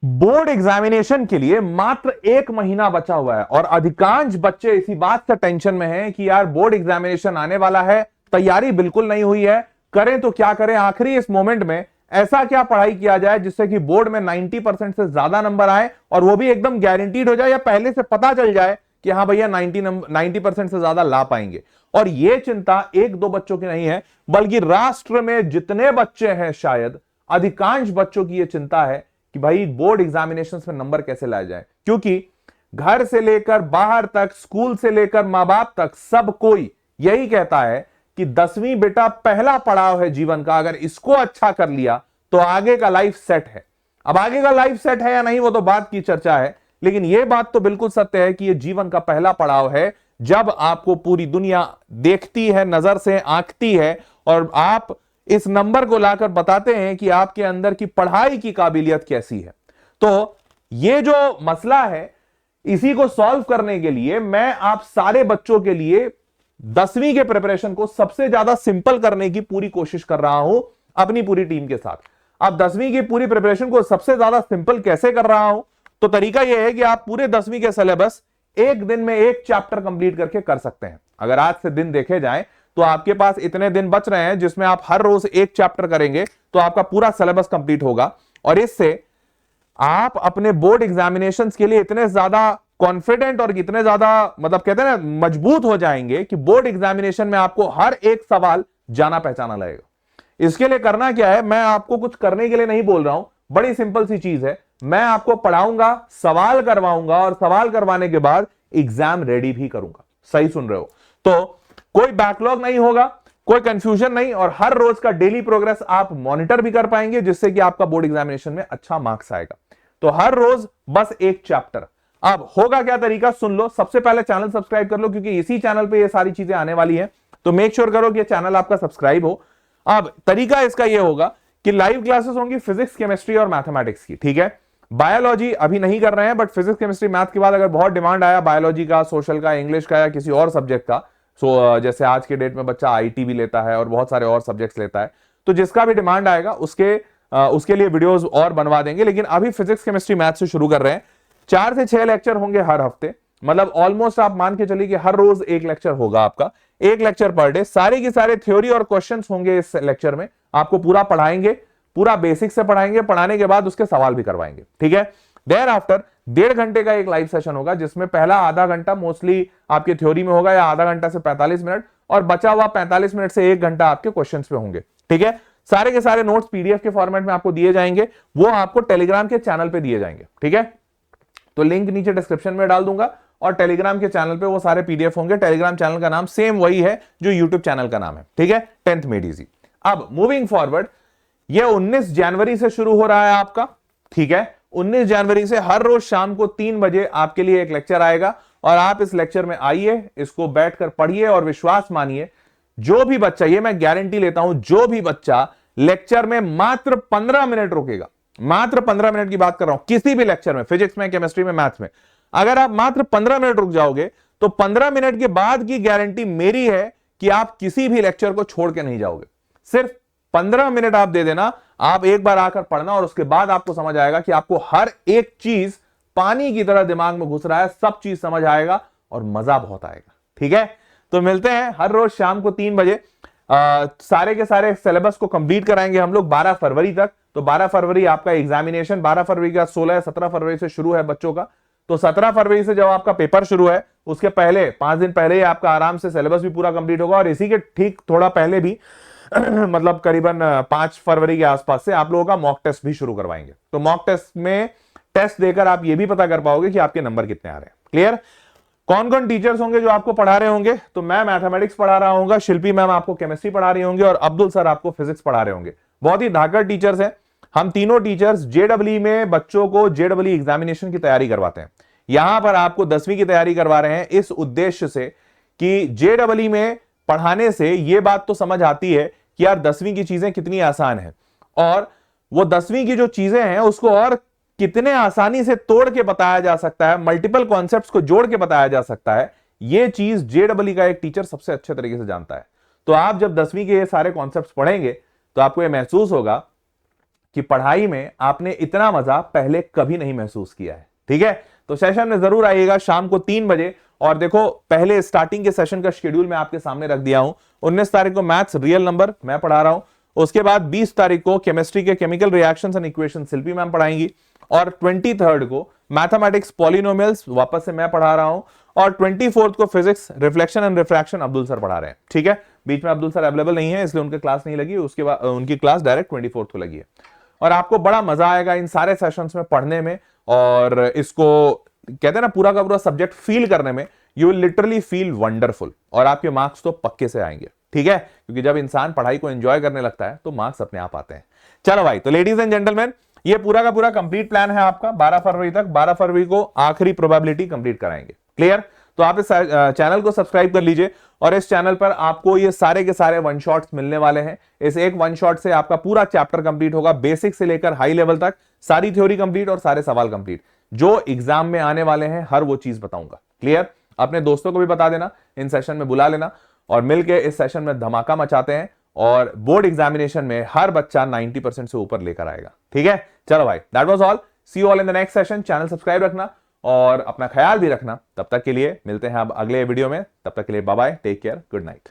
Board examination के लिए मात्र 1 महीना बचा हुआ है और अधिकांश बच्चे इसी बात से टेंशन में हैं कि यार बोर्ड एग्जामिनेशन आने वाला है, तैयारी बिल्कुल नहीं हुई है, करें तो क्या करें, आखिरी इस मोमेंट में ऐसा क्या पढ़ाई किया जाए जिससे कि बोर्ड में 90% से ज्यादा नंबर आए और वो भी एकदम गारंटीड हो जाए या पहले से पता चल जाए कि हाँ भैया 90% से ज्यादा ला पाएंगे। और ये चिंता एक दो बच्चों की नहीं है, बल्कि राष्ट्र में जितने बच्चे हैं शायद अधिकांश बच्चों की यह चिंता है कि भाई बोर्ड एग्जामिनेशन में नंबर कैसे लाए जाए, क्योंकि घर से लेकर बाहर तक, स्कूल से लेकर मां बाप तक, सब कोई यही कहता है कि 10वीं बेटा पहला पड़ाव है जीवन का, अगर इसको अच्छा कर लिया तो आगे का लाइफ सेट है। अब आगे का लाइफ सेट है या नहीं वो तो बात की चर्चा है, लेकिन यह बात तो बिल्कुल सत्य है कि यह जीवन का पहला पड़ाव है जब आपको पूरी दुनिया देखती है, नजर से आंकती है और आप इस नंबर को लाकर बताते हैं कि आपके अंदर की पढ़ाई की काबिलियत कैसी है। तो ये जो मसला है, इसी को सॉल्व करने के लिए मैं आप सारे बच्चों के लिए 10वीं के प्रिपरेशन को सबसे ज्यादा सिंपल करने की पूरी कोशिश कर रहा हूं अपनी पूरी टीम के साथ। अब 10वीं की पूरी प्रिपरेशन को सबसे ज्यादा सिंपल कैसे कर रहा हूं, तो तरीका यह है कि आप पूरे 10वीं के सिलेबस एक दिन में एक चैप्टर कंप्लीट करके कर सकते हैं। अगर आज से दिन देखे जाए तो आपके पास इतने दिन बच रहे हैं जिसमें आप हर रोज एक चैप्टर करेंगे तो आपका पूरा सिलेबस कंप्लीट होगा और इससे आप अपने बोर्ड एग्जामिनेशंस के लिए इतने ज्यादा कॉन्फिडेंट और इतने ज्यादा मतलब कहते हैं ना मजबूत हो जाएंगे कि बोर्ड एग्जामिनेशन में आपको हर एक सवाल जाना पहचाना लगेगा। इसके लिए करना क्या है, मैं आपको कुछ करने के लिए नहीं बोल रहा हूं, बड़ी सिंपल सी चीज है, मैं आपको पढ़ाऊंगा, सवाल करवाऊंगा और सवाल करवाने के बाद एग्जाम रेडी भी करूंगा। सही सुन रहे हो? तो कोई बैकलॉग नहीं होगा, कोई कंफ्यूजन नहीं और हर रोज का डेली प्रोग्रेस आप मॉनिटर भी कर पाएंगे जिससे कि आपका बोर्ड एग्जामिनेशन में अच्छा मार्क्स आएगा। तो हर रोज बस एक चैप्टर। अब होगा क्या तरीका सुन लो। सबसे पहले चैनल सब्सक्राइब कर लो क्योंकि इसी चैनल पे ये सारी चीजें आने वाली है, तो मेक श्योर करो कि ये चैनल आपका सब्सक्राइब हो। अब तरीका इसका यह होगा कि लाइव क्लासेस होंगी फिजिक्स, केमिस्ट्री और मैथमेटिक्स की, ठीक है। बायोलॉजी अभी नहीं कर रहे हैं, बट फिजिक्स, केमिस्ट्री, मैथ के बाद अगर बहुत डिमांड आया बायोलॉजी का, सोशल का, इंग्लिश का या किसी और सब्जेक्ट का, जैसे आज के डेट में बच्चा आईटी भी लेता है और बहुत सारे और सब्जेक्ट्स लेता है, तो जिसका भी डिमांड आएगा उसके लिए वीडियोस और बनवा देंगे। लेकिन अभी फिजिक्स, केमिस्ट्री, मैथ से शुरू कर रहे हैं। 4 से 6 लेक्चर होंगे हर हफ्ते, मतलब ऑलमोस्ट आप मान के चलिए कि हर रोज एक लेक्चर होगा आपका, एक लेक्चर पर डे। सारे के सारे थ्योरी और क्वेश्चंस होंगे इस लेक्चर में, आपको पूरा पढ़ाएंगे, पूरा बेसिक से पढ़ाएंगे, पढ़ाने के बाद उसके सवाल भी करवाएंगे, ठीक है। देयर आफ्टर 1.5 घंटे का एक लाइव सेशन होगा जिसमें पहला आधा घंटा मोस्टली आपके थ्योरी में होगा या आधा घंटा से 45 मिनट और बचा हुआ 45 मिनट से 1 घंटा आपके क्वेश्चंस पे होंगे, ठीक है। सारे के सारे नोट्स पीडीएफ के फॉर्मेट में आपको दिए जाएंगे, वो आपको टेलीग्राम के चैनल पे दिए जाएंगे, ठीक है। तो लिंक नीचे डिस्क्रिप्शन में डाल दूंगा और टेलीग्राम के चैनल पे वो सारे पीडीएफ होंगे। टेलीग्राम चैनल का नाम सेम वही है जो यूट्यूब चैनल का नाम है, ठीक है, 10th मेड इजी। अब मूविंग फॉरवर्ड, ये 19 जनवरी से शुरू हो रहा है आपका, ठीक है। 19 जनवरी से हर रोज शाम को 3 बजे आपके लिए एक लेक्चर आएगा और आप इस लेक्चर में आइए, इसको बैठकर पढ़िए और विश्वास मानिए, जो भी बच्चा, ये मैं गारंटी लेता हूं, जो भी बच्चा लेक्चर में मात्र 15 मिनट रुकेगा, मात्र 15 मिनट की बात कर रहा हूं, किसी भी लेक्चर में, फिजिक्स में, केमिस्ट्री में, मैथ्स में, अगर आप मात्र 15 मिनट रुक जाओगे तो 15 मिनट के बाद की गारंटी मेरी है कि आप किसी भी लेक्चर को छोड़ के नहीं जाओगे। सिर्फ 15 मिनट आप दे देना, आप एक बार आकर पढ़ना और उसके बाद आपको समझ आएगा कि आपको हर एक चीज पानी की तरह दिमाग में घुस रहा है, सब चीज समझ आएगा और मजा बहुत आएगा, ठीक है। तो मिलते हैं हर रोज शाम को 3 बजे। सारे के सारे सिलेबस को कंप्लीट कराएंगे हम लोग 12 फरवरी तक। तो 12 फरवरी आपका एग्जामिनेशन, 12 फरवरी का 16-17 फरवरी से शुरू है बच्चों का। तो 17 फरवरी से जब आपका पेपर शुरू है उसके पहले 5 दिन पहले ही आपका आराम से सिलेबस भी पूरा कंप्लीट होगा और इसी के ठीक थोड़ा पहले भी मतलब करीबन 5 फरवरी के आसपास से आप लोगों का मॉक टेस्ट भी शुरू करवाएंगे। तो मॉक टेस्ट में टेस्ट देकर आप ये भी पता कर पाओगे कि आपके नंबर कितने आ रहे हैं। क्लियर? कौन कौन टीचर्स होंगे जो आपको पढ़ा रहे होंगे? तो मैं मैथमेटिक्स पढ़ा रहा हूँ, शिल्पी मैम आपको केमिस्ट्री पढ़ा रही होंगे और अब्दुल सर आपको फिजिक्स पढ़ा रहे होंगे। बहुत ही धाकड़ टीचर्स हैं। हम तीनों टीचर्स जेडब्ल्यू में बच्चों को जेडब्ल्यू एग्जामिनेशन की तैयारी करवाते हैं। यहां पर आपको 10वीं की तैयारी करवा रहे हैं इस उद्देश्य से कि जेडब्ल्यू में पढ़ाने से यह बात तो समझ आती है कि यार 10वीं की चीजें कितनी आसान है और वो 10वीं की जो चीजें हैं उसको और कितने आसानी से तोड़ के बताया जा सकता है, मल्टीपल कॉन्सेप्ट्स को जोड़ के बताया जा सकता है। यह चीज जेडब्ल्यू का एक टीचर सबसे अच्छे तरीके से जानता है। तो आप जब 10वीं के ये सारे कॉन्सेप्ट्स पढ़ेंगे तो आपको यह महसूस होगा कि पढ़ाई में आपने इतना मजा पहले कभी नहीं महसूस किया है। ठीक है, तो सेशन में जरूर आइएगा शाम को 3 बजे। और देखो, पहले स्टार्टिंग के सेशन का शेड्यूल मैं आपके सामने रख दिया हूं। 19 तारीख को मैथ्स रियल नंबर मैं पढ़ा रहा हूं। उसके बाद 20 तारीख को केमिस्ट्री के chemical reactions and equation Shilpi ma'am पढ़ाएंगी। और 23 को मैथमेटिक्स पॉलिनोमियल्स वापस से मैं पढ़ा रहा हूं। और 24 को physics reflection and refraction Abdul sir पढ़ा रहे हैं। ठीक है, बीच में अब्दुल सर अवेलेबल नहीं है इसलिए उनकी क्लास नहीं लगी, उसके बाद उनकी क्लास डायरेक्ट 24 को लगी है। और आपको बड़ा मजा आएगा इन सारे सेशंस में पढ़ने में, और इसको कहते हैं ना पूरा का पूरा सब्जेक्ट फील करने में। You will literally feel wonderful, और आपके मार्क्स तो पक्के से आएंगे। ठीक है, क्योंकि जब इंसान पढ़ाई को एंजॉय करने लगता है तो मार्क्स अपने आप आते हैं। चलो भाई, तो लेडीज एंड जेंटलमैन, ये पूरा का पूरा कंप्लीट प्लान है आपका 12 फरवरी तक। 12 फरवरी को आखिरी प्रोबेबिलिटी कंप्लीट कराएंगे। क्लियर? तो आप इस चैनल को सब्सक्राइब कर लीजिए, और इस चैनल पर आपको ये सारे के सारे वन शॉट्स मिलने वाले हैं। इस एक वन शॉट से आपका पूरा चैप्टर कंप्लीट होगा, बेसिक से लेकर हाई लेवल तक, सारी थ्योरी कंप्लीट और सारे सवाल कंप्लीट। जो एग्जाम में आने वाले हैं हर वो चीज बताऊंगा। क्लियर? अपने दोस्तों को भी बता देना, इन सेशन में बुला लेना, और मिलके इस सेशन में धमाका मचाते हैं, और बोर्ड एग्जामिनेशन में हर बच्चा 90% से ऊपर लेकर आएगा। ठीक है, चलो भाई, that was all. See you all in the next session. Channel subscribe रखना और अपना ख्याल भी रखना। तब तक के लिए मिलते हैं अब अगले वीडियो में। तब तक के लिए bye bye, take care, good night.